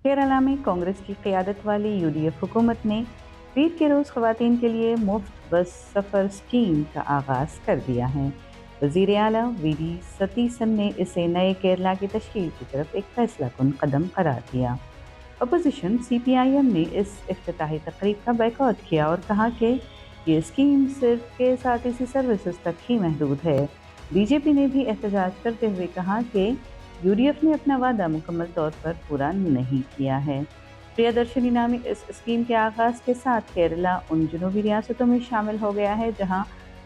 केरला में कांग्रेस की क़यादत वाली यूडीएफ हुकूमत ने पीर के रोज़ ख़वातीन के लिए मुफ्त बस सफ़र स्कीम का आगाज़ कर दिया है। वज़ीर आला वी सतीसन ने इसे नए केरला की तश्कील की तरफ एक फैसला कुन कदम करार दिया। अपोजिशन सीपीआईएम ने इस इफ्तिताही तकरीब का बैकआउट किया और कहा कि ये स्कीम सिर्फ केएसआरटीसी सर्विसेज तक ही महदूद है। बीजेपी ने भी एहतजाज करते हुए कहा कि यूडीएफ ने अपना वादा मुकम्मल तौर पर पूरा नहीं किया है। प्रियदर्शनी नामी इस स्कीम के आगाज़ के साथ केरला उन जनूबी रियासतों में शामिल हो गया है जहां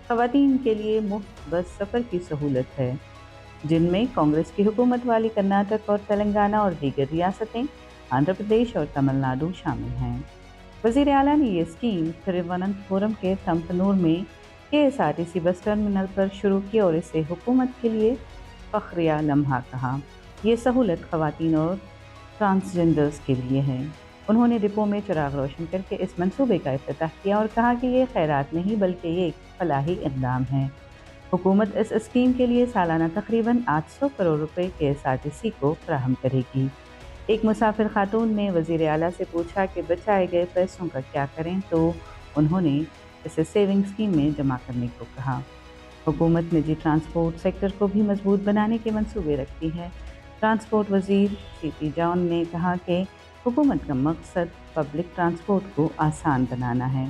ख़वातीन के लिए मुफ्त बस सफ़र की सहूलत है, जिनमें कांग्रेस की हुकूमत वाली कर्नाटक और तेलंगाना और दीगर रियासतें, आंध्र प्रदेश और तमिलनाडु शामिल हैं। वज़ीर आला ने ये स्कीम तिरुवनंतपुरम के थम्पनूर में केएसआरटीसी बस टर्मिनल पर शुरू की और इसे हुकूमत के लिए फ़ख्रिया लम्हा कहा। ये सहूलत ख़वातीन और ट्रांसजेंडर्स के लिए है। उन्होंने डिपो में चिराग रोशन करके इस मंसूबे का इफ्तिताह किया और कहा कि ये खैरात नहीं बल्कि ये एक फलाही इक़दाम है। हुकूमत इस स्कीम के लिए सालाना तकरीबन 800 करोड़ रुपए केएसआरटीसी को फराहम करेगी। एक मुसाफिर खातून ने वज़ीर आला से पूछा कि बचाए गए पैसों का क्या करें, तो उन्होंने इसे सेविंग स्कीम में जमा करने को कहा। हुकूमत निजी ट्रांसपोर्ट सेक्टर को भी मजबूत बनाने के मंसूबे रखती है। ट्रांसपोर्ट वज़ीर सीपी जॉन ने कहा कि हुकूमत का मकसद पब्लिक ट्रांसपोर्ट को आसान बनाना है।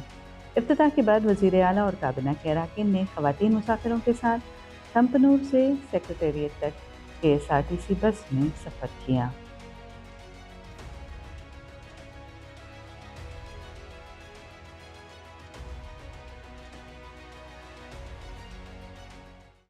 इफ्तिताह के बाद वज़ीर आला और काबिना के अरकान ने ख़वातीन मुसाफिरों के साथ थम्पनूर से सेक्रेटेरिएट तक केएसआरटीसी बस में सफ़र किया।